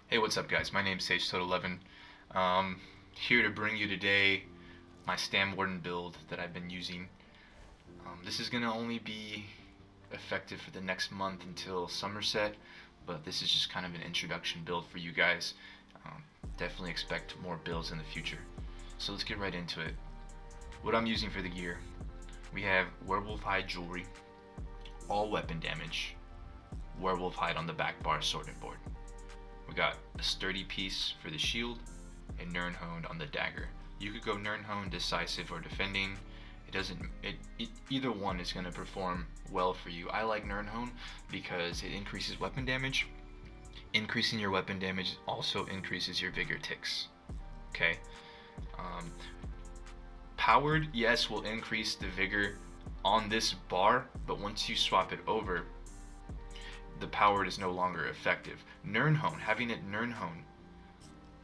Hey, what's up, guys? My name's SageToad11. Here to bring you today my Stam Warden build that I've been using. This is gonna only be effective for the next month until Somerset, but this is just kind of an introduction build for you guys. Definitely expect more builds in the future. So let's get right into it. What I'm using for the gear, we have Werewolf Hide Jewelry, all weapon damage, Werewolf Hide on the back bar sorted board. We got a sturdy piece for the shield and Nirnhoned on the dagger. You could go Nirnhoned, decisive, or defending. Either one is going to perform well for you. I like Nirnhoned because it increases weapon damage. Increasing your weapon damage also increases your vigor ticks. Okay. Powered, yes, will increase the vigor on this bar, but once you swap it over, the powered is no longer effective. Nirnhoned, having it Nirnhoned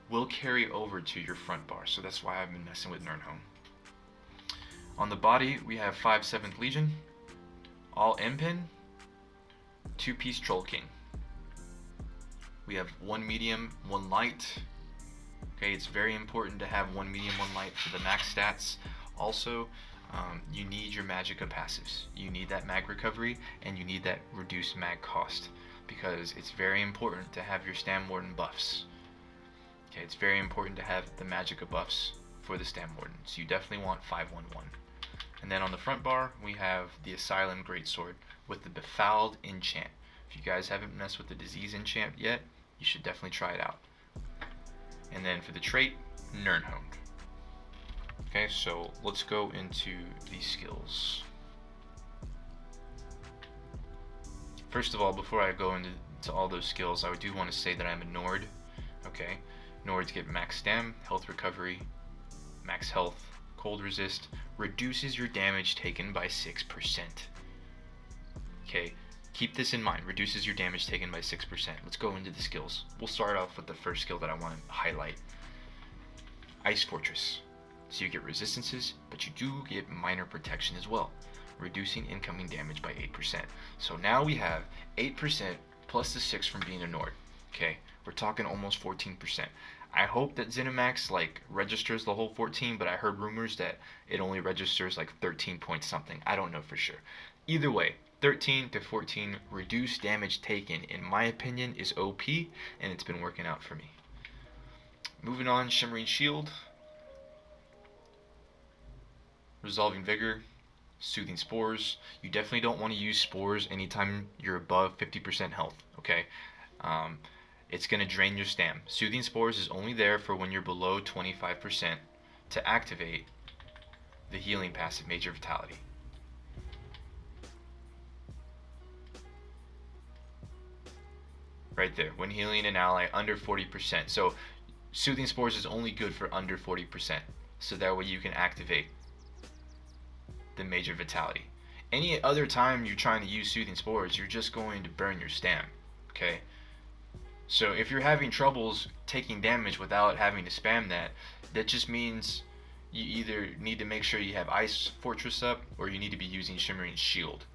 will carry over to your front bar, so that's why I've been messing with Nirnhoned. On the body, we have 5 7th Legion, all Impin, 2-piece Troll King. We have 1 medium, 1 light. Okay, it's very important to have 1 medium, 1 light for the max stats. Also, you need your Magicka passives. You need that mag recovery and you need that reduced mag cost because it's very important to have your Stam Warden buffs. Okay, it's very important to have the Magicka buffs for the Stam Warden. So you definitely want 511. And then on the front bar, we have the Asylum Greatsword with the Befouled enchant. If you guys haven't messed with the Disease enchant yet, you should definitely try it out. And then for the trait, Nirnhoned. Okay, so let's go into these skills. First of all, before I go into all those skills, I do want to say that I'm a Nord. Okay, Nords get max stam, health recovery, max health, cold resist, reduces your damage taken by 6%. Okay, keep this in mind, reduces your damage taken by 6%. Let's go into the skills. We'll start off with the first skill that I want to highlight. Ice Fortress. So you get resistances, but you do get minor protection as well, reducing incoming damage by 8%. So now we have 8% plus the 6 from being a Nord. Okay, we're talking almost 14%. I hope that ZeniMax registers the whole 14, but I heard rumors that it only registers 13 point something. I don't know for sure. Either way, 13 to 14 reduced damage taken, in my opinion, is OP, and it's been working out for me. Moving on, Shimmering Shield. Resolving Vigor, Soothing Spores. You definitely don't want to use Spores anytime you're above 50% health, okay? It's going to drain your stam. Soothing Spores is only there for when you're below 25% to activate the healing passive Major Vitality. Right there, when healing an ally under 40%. So Soothing Spores is only good for under 40%, so that way you can activate the Major Vitality. Any other time you're trying to use Soothing Spores, you're just going to burn your stam, okay? So if you're having troubles taking damage without having to spam that, that just means you either need to make sure you have Ice Fortress up, or you need to be using Shimmering Shield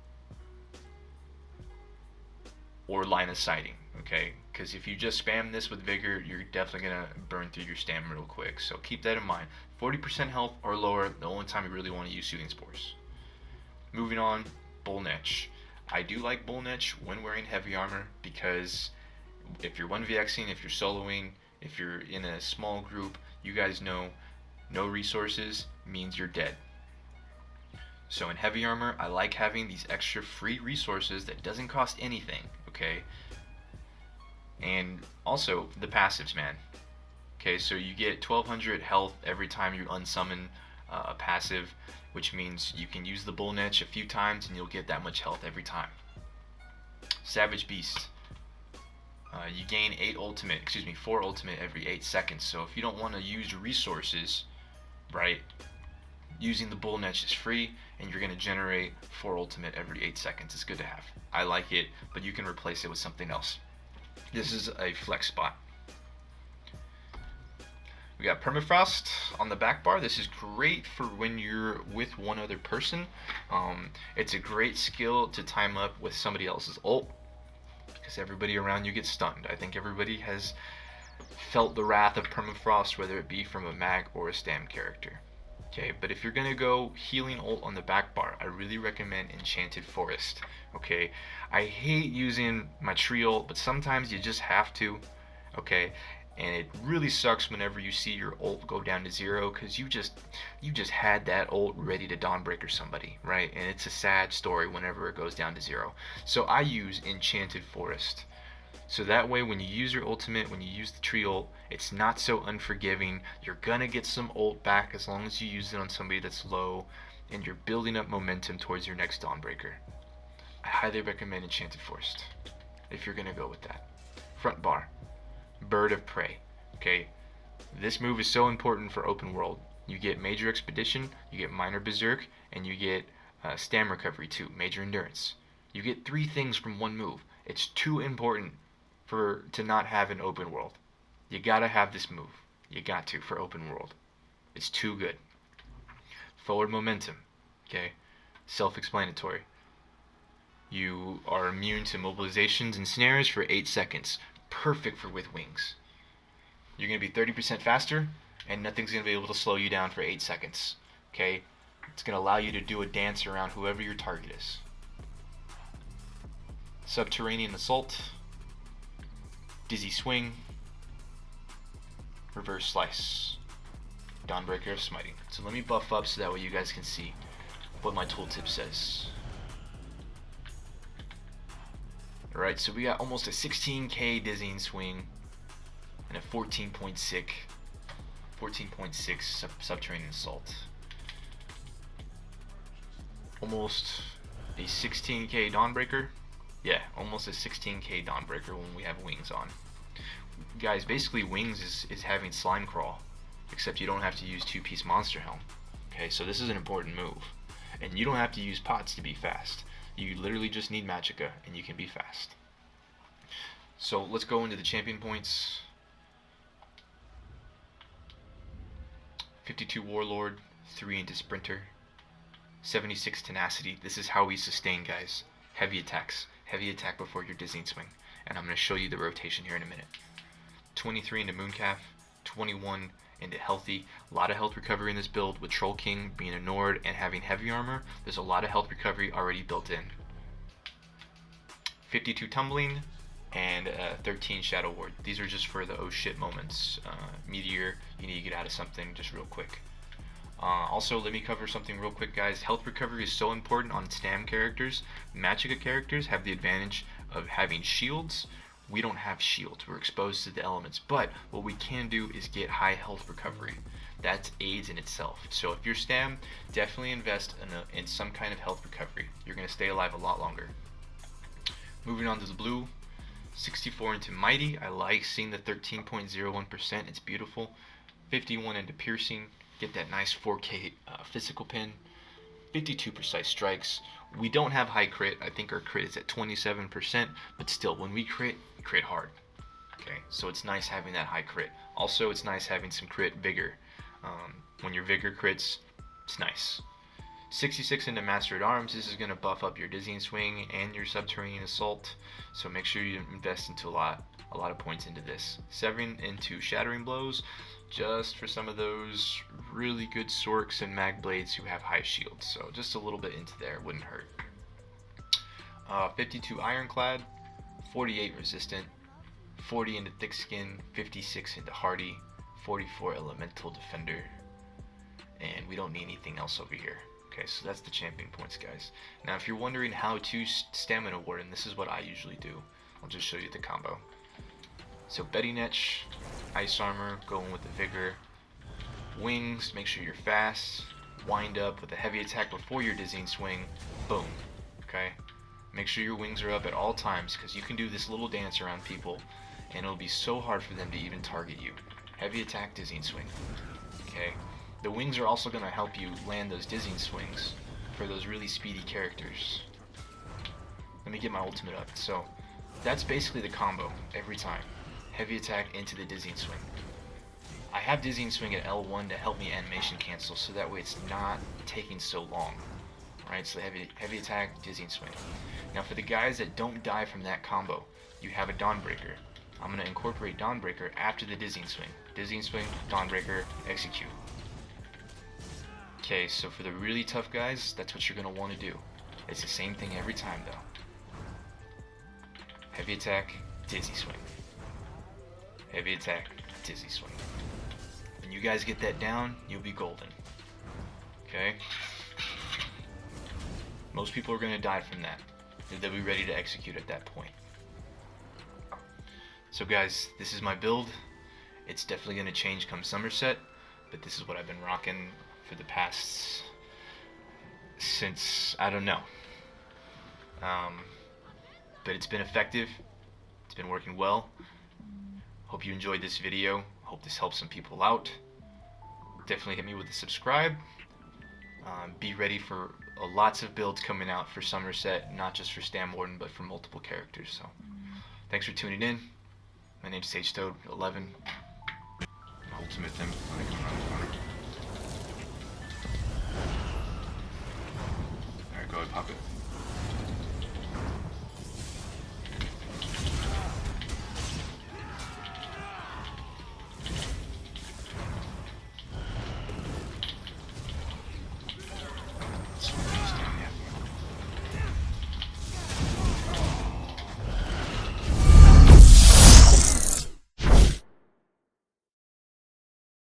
or Line of Sighting, okay? Because if you just spam this with Vigor, you're definitely going to burn through your stam real quick. So keep that in mind. 40% health or lower, the only time you really want to use Soothing Spores. Moving on, Bullnetch. I do like Bullnetch when wearing heavy armor because if you're 1vxing, if you're soloing, if you're in a small group, you guys know no resources means you're dead. So in heavy armor, I like having these extra free resources that doesn't cost anything, okay? And also the passives, man. Okay, so you get 1200 health every time you unsummon a passive, which means you can use the Bullnetch a few times and you'll get that much health every time. Savage Beast. You gain 4 ultimate every 8 seconds. So if you don't want to use resources, right, using the Bullnetch is free and you're going to generate 4 ultimate every 8 seconds. It's good to have. I like it, but you can replace it with something else. This is a flex spot. We got Permafrost on the back bar. This is great for when you're with one other person. It's a great skill to time up with somebody else's ult because everybody around you gets stunned. I think everybody has felt the wrath of permafrost, whether it be from a mag or a stam character. Okay, but if you're gonna go healing ult on the back bar, I really recommend Enchanted Forest. Okay, I hate using my tree ult, but sometimes you just have to. Okay, and it really sucks whenever you see your ult go down to 0 because you just had that ult ready to Dawnbreaker somebody, right? And it's a sad story whenever it goes down to 0. So I use Enchanted Forest. So that way when you use your ultimate, when you use the tree ult, it's not so unforgiving. You're gonna get some ult back as long as you use it on somebody that's low, and you're building up momentum towards your next Dawnbreaker. I highly recommend Enchanted Forest if you're gonna go with that. Front bar, Bird of Prey. Okay, this move is so important for open world. You get Major Expedition, you get Minor Berserk, and you get Stam Recovery too, Major Endurance. You get 3 things from one move. It's too important to not have an open world. You gotta have this move. You got to for open world. It's too good. Forward momentum. Okay, self-explanatory. You are immune to mobilizations and snares for 8 seconds. Perfect for with wings. You're gonna be 30% faster, and nothing's gonna be able to slow you down for 8 seconds. Okay, it's gonna allow you to do a dance around whoever your target is. Subterranean Assault, Dizzy Swing, Reverse Slice, Dawnbreaker of Smiting. So let me buff up so that way you guys can see what my tooltip says. Alright, so we got almost a 16k Dizzying Swing and a 14.6 Subterranean Assault. Almost a 16k Dawnbreaker. Yeah, almost a 16k Dawnbreaker when we have wings on. Guys, basically wings is having slime crawl, except you don't have to use 2-piece monster helm. Okay, so this is an important move. And you don't have to use pots to be fast. You literally just need Magicka and you can be fast. So let's go into the champion points. 52 Warlord, 3 into Sprinter, 76 Tenacity. This is how we sustain, guys. Heavy attacks. Heavy attack before your Dizzying Swing. And I'm going to show you the rotation here in a minute. 23 into Mooncalf, 21 into Healthy. A lot of health recovery in this build with Troll King being a Nord and having heavy armor. There's a lot of health recovery already built in. 52 Tumbling and 13 Shadow Ward. These are just for the oh shit moments. Meteor, you need to get out of something just real quick. Also, let me cover something real quick, guys. Health recovery is so important on Stam characters. Magicka characters have the advantage of having shields. We don't have shields. We're exposed to the elements. But what we can do is get high health recovery. That's AIDS in itself. So if you're Stam, definitely invest in some kind of health recovery. You're going to stay alive a lot longer. Moving on to the blue. 64 into Mighty. I like seeing the 13.01%. It's beautiful. 51 into Piercing. Get that nice 4K physical pin. 52 precise strikes. We don't have high crit. I think our crit is at 27%, but still, when we crit hard. Okay, so it's nice having that high crit. Also, it's nice having some crit vigor. When your vigor crits, it's nice. 66 into Master at Arms. This is going to buff up your Dizzying Swing and your Subterranean Assault, so make sure you invest into a lot of points into this. 7 into Shattering Blows, just for some of those really good Sorks and Mag Blades who have high shields, so just a little bit into there wouldn't hurt. 52 Ironclad, 48 Resistant, 40 into Thick Skin, 56 into Hardy, 44 Elemental Defender, and we don't need anything else over here. Okay, so that's the champion points, guys. Now, if you're wondering how to Stamina Warden, this is what I usually do. I'll just show you the combo. So Betting Etch, Ice Armor, going with the Vigor, Wings, make sure you're fast, wind up with a heavy attack before your Dizzying Swing, boom, okay? Make sure your wings are up at all times because you can do this little dance around people and it'll be so hard for them to even target you. Heavy attack, Dizzying Swing, okay? The wings are also going to help you land those Dizzying Swings for those really speedy characters. Let me get my ultimate up. So that's basically the combo every time. Heavy attack into the Dizzying Swing. I have Dizzying Swing at L1 to help me animation cancel so that way it's not taking so long. Right, so heavy attack, Dizzying Swing. Now for the guys that don't die from that combo, you have a Dawnbreaker. I'm going to incorporate Dawnbreaker after the Dizzying Swing. Dizzying Swing, Dawnbreaker, execute. Okay, so for the really tough guys, that's what you're going to want to do. It's the same thing every time though. Heavy attack, Dizzy Swing. Heavy attack, Dizzy Swing. When you guys get that down, you'll be golden. Okay? Most people are going to die from that. They'll be ready to execute at that point. So guys, this is my build. It's definitely going to change come Somerset, but this is what I've been rocking for the past, since, I don't know. But it's been effective. It's been working well. Hope you enjoyed this video. Hope this helps some people out. Definitely hit me with a subscribe. Be ready for lots of builds coming out for Somerset, not just for Stam Warden, but for multiple characters. So, thanks for tuning in. My name's SageToad11. Ultimate thing. Alright, go ahead, pop it.